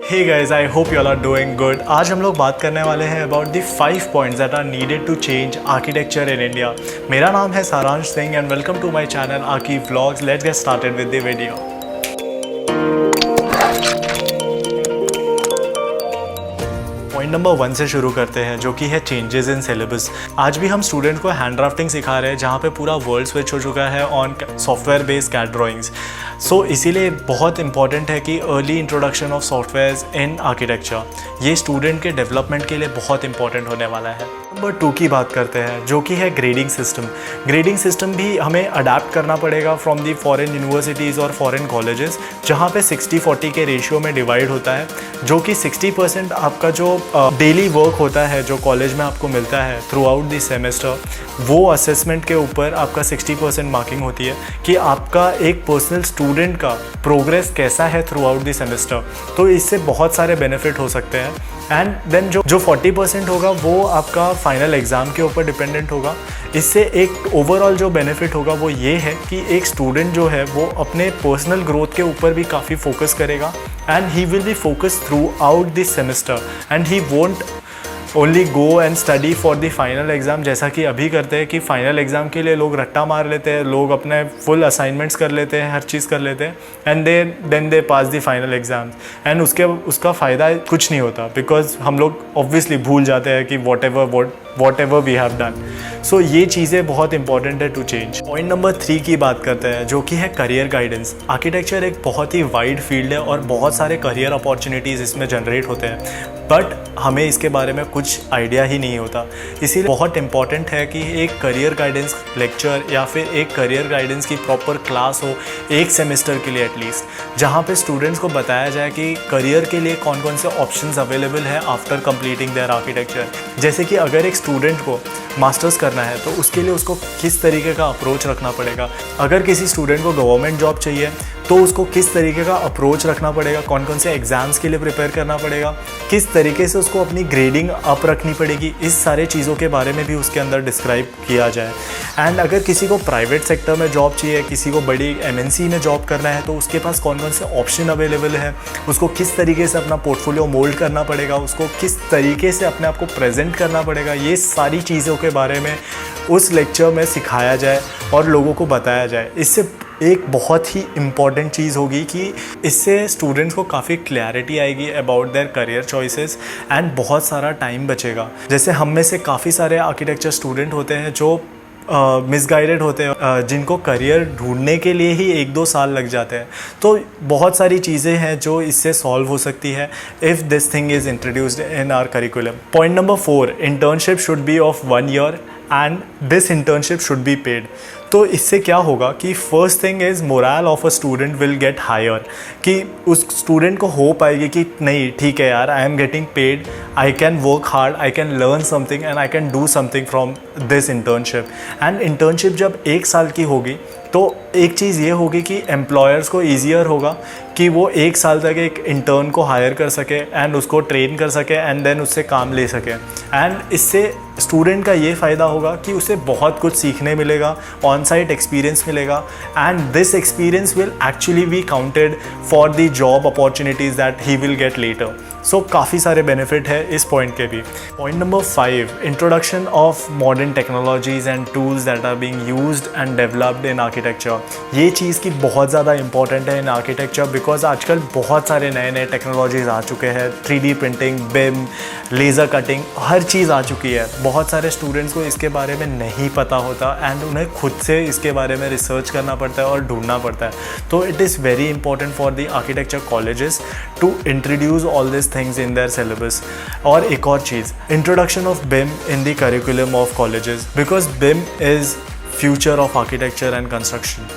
Hey guys, I hope you all are doing good. आज हम लोग बात करने वाले हैं about the 5 points that are needed to change architecture in India. मेरा नाम है सारांश Singh and welcome to my channel Aki Vlogs. Let's get started with the video. Point number 1 से शुरू करते हैं, जो कि है चेंजेस इन सिलेबस। आज भी हम स्टूडेंट को हैंड ड्राफ्टिंग सिखा रहे हैं, जहाँ पे पूरा वर्ल्ड स्विच हो चुका है on software based CAD drawings. So इसीलिए बहुत इंपॉर्टेंट है कि early introduction of softwares in architecture ये स्टूडेंट के डेवलपमेंट के लिए बहुत इंपॉर्टेंट होने वाला है। नंबर 2 की बात करते हैं, जो कि है ग्रेडिंग सिस्टम। ग्रेडिंग सिस्टम भी हमें अडाप्ट करना पड़ेगा फ्रॉम दी फॉरेन यूनिवर्सिटीज़ और फॉरेन कॉलेजेस, जहाँ पे 60-40 के रेशियो में डिवाइड होता है, जो कि 60% आपका जो डेली वर्क होता है जो कॉलेज में आपको मिलता है थ्रू आउट द सेमेस्टर, वो असेसमेंट के ऊपर आपका 60% मार्किंग होती है कि आपका एक पर्सनल स्टूडेंट का प्रोग्रेस कैसा है थ्रू आउट द सेमेस्टर। तो इससे बहुत सारे बेनिफिट हो सकते हैं। एंड देन जो 40% होगा वो आपका फाइनल एग्ज़ाम के ऊपर डिपेंडेंट होगा। इससे एक ओवरऑल जो बेनिफिट होगा वो ये है कि एक स्टूडेंट जो है वो अपने पर्सनल ग्रोथ के ऊपर भी काफ़ी फोकस करेगा and he will be focus through out this semester and he won't only go and study for the final exam, जैसा कि अभी करते हैं कि फाइनल एग्ज़ाम के लिए लोग रट्टा मार लेते हैं, लोग अपने फुल असाइनमेंट्स कर लेते हैं, हर चीज़ कर लेते हैं and then they pass the final exam and उसका फ़ायदा कुछ नहीं होता, बिकॉज हम लोग ऑब्वियसली भूल जाते हैं कि whatever we have done. So ये चीज़ें बहुत इंपॉर्टेंट है टू चेंज। पॉइंट नंबर 3 की बात करते हैं, जो कि है करियर गाइडेंस। आर्किटेक्चर एक बहुत ही वाइड फील्ड है और बहुत सारे करियर अपॉर्चुनिटीज़ इसमें जनरेट होते हैं, बट हमें इसके बारे में कुछ आइडिया ही नहीं होता। इसीलिए बहुत इंपॉर्टेंट है कि एक करियर गाइडेंस लेक्चर या फिर एक करियर गाइडेंस की प्रॉपर क्लास हो एक सेमेस्टर के लिए एटलीस्ट, जहाँ पे स्टूडेंट्स को बताया जाए कि करियर के लिए कौन कौन से ऑप्शंस अवेलेबल है आफ्टर कंप्लीटिंग देयर आर्किटेक्चर। जैसे कि अगर एक स्टूडेंट को मास्टर्स करना है तो उसके लिए उसको किस तरीके का अप्रोच रखना पड़ेगा। अगर किसी स्टूडेंट को गवर्नमेंट जॉब चाहिए तो उसको किस तरीके का अप्रोच रखना पड़ेगा, कौन कौन से एग्ज़ाम्स के लिए प्रिपेयर करना पड़ेगा, किस तरीके से उसको अपनी ग्रेडिंग अप रखनी पड़ेगी, इस सारे चीज़ों के बारे में भी उसके अंदर डिस्क्राइब किया जाए। एंड अगर किसी को प्राइवेट सेक्टर में जॉब चाहिए, किसी को बड़ी MNC में जॉब करना है, तो उसके पास कौन कौन से ऑप्शन अवेलेबल है, उसको किस तरीके से अपना पोर्टफोलियो मोल्ड करना पड़ेगा, उसको किस तरीके से अपने आप को प्रेजेंट करना पड़ेगा, ये सारी चीज़ों के बारे में उस लेक्चर में सिखाया जाए और लोगों को बताया जाए। इससे एक बहुत ही इम्पॉर्टेंट चीज़ होगी कि इससे स्टूडेंट्स को काफ़ी क्लैरिटी आएगी about their career choices and बहुत सारा टाइम बचेगा। जैसे हम में से काफ़ी सारे आर्किटेक्चर स्टूडेंट होते हैं जो मिसगाइडेड होते हैं, जिनको करियर ढूंढने के लिए ही 1-2 साल लग जाते हैं। तो बहुत सारी चीज़ें हैं जो इससे सॉल्व हो सकती है if this thing is introduced in our curriculum. Point number 4, internship should be of 1 year and this internship should be paid. तो इससे क्या होगा कि first thing is moral of a student will get higher, कि उस student को hope आएगी कि नहीं ठीक है यार, I am getting paid, I can work hard, I can learn something and I can do something from this internship. And internship जब 1 साल की होगी तो एक चीज़ ये होगी कि एम्प्लॉयर्स को ईजियर होगा कि वो 1 साल तक एक इंटर्न को हायर कर सके एंड उसको ट्रेन कर सके एंड देन उससे काम ले सके। एंड इससे स्टूडेंट का ये फ़ायदा होगा कि उसे बहुत कुछ सीखने मिलेगा, ऑन साइट एक्सपीरियंस मिलेगा and this experience will actually be counted for the job opportunities that he will get later. So काफ़ी सारे बेनिफिट है इस पॉइंट के भी। Point number 5, introduction of modern technologies and tools that are being used and developed in architecture. ये चीज़ की बहुत ज़्यादा इंपॉर्टेंट है इन आर्किटेक्चर, बिकॉज आजकल बहुत सारे नए नए टेक्नोलॉजीज़ आ चुके हैं। 3D प्रिंटिंग, बिम, लेज़र कटिंग, हर चीज़ आ चुकी है। बहुत सारे स्टूडेंट्स को इसके बारे में नहीं पता होता एंड उन्हें खुद से इसके बारे में रिसर्च करना पड़ता है और ढूंढना पड़ता है। तो it is very important for the architecture colleges to introduce all this things in their syllabus. और एक और चीज़, introduction of BIM in the curriculum of colleges, because BIM is future of architecture and construction.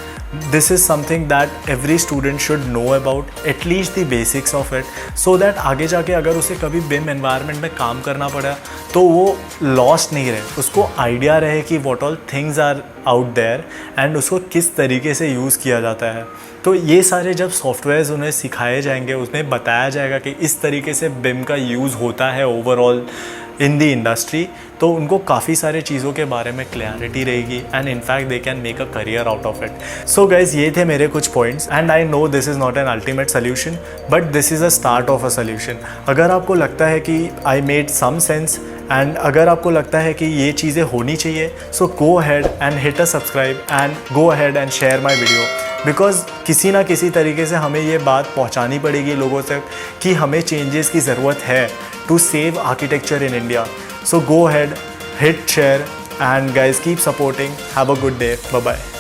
This is something that every student should know about, at least the basics of it, so that आगे जाके अगर उसे कभी BIM environment में काम करना पड़ा तो वो lost नहीं रहे, उसको आइडिया रहे कि what all things are out there and उसको किस तरीके से यूज़ किया जाता है। तो ये सारे जब सॉफ्टवेयर्स उन्हें सिखाए जाएंगे, उसमें बताया जाएगा कि इस तरीके से BIM का यूज़ होता है ओवरऑल इन द इंडस्ट्री, तो उनको काफ़ी सारे चीज़ों के बारे में क्लैरिटी रहेगी and in fact they can make a career out of it. So guys, ये थे मेरे कुछ points and I know this is not an ultimate solution but this is a start of a solution. अगर आपको लगता है कि I made some sense and अगर आपको लगता है कि ये चीज़ें होनी चाहिए, so go ahead and hit a subscribe and go ahead and share my video, because किसी ना किसी तरीके से हमें ये बात पहुंचानी पड़ेगी लोगों तक कि हमें चेंजेस की ज़रूरत है to save architecture in India. So go ahead, hit share, and guys, keep supporting. Have a good day. Bye bye.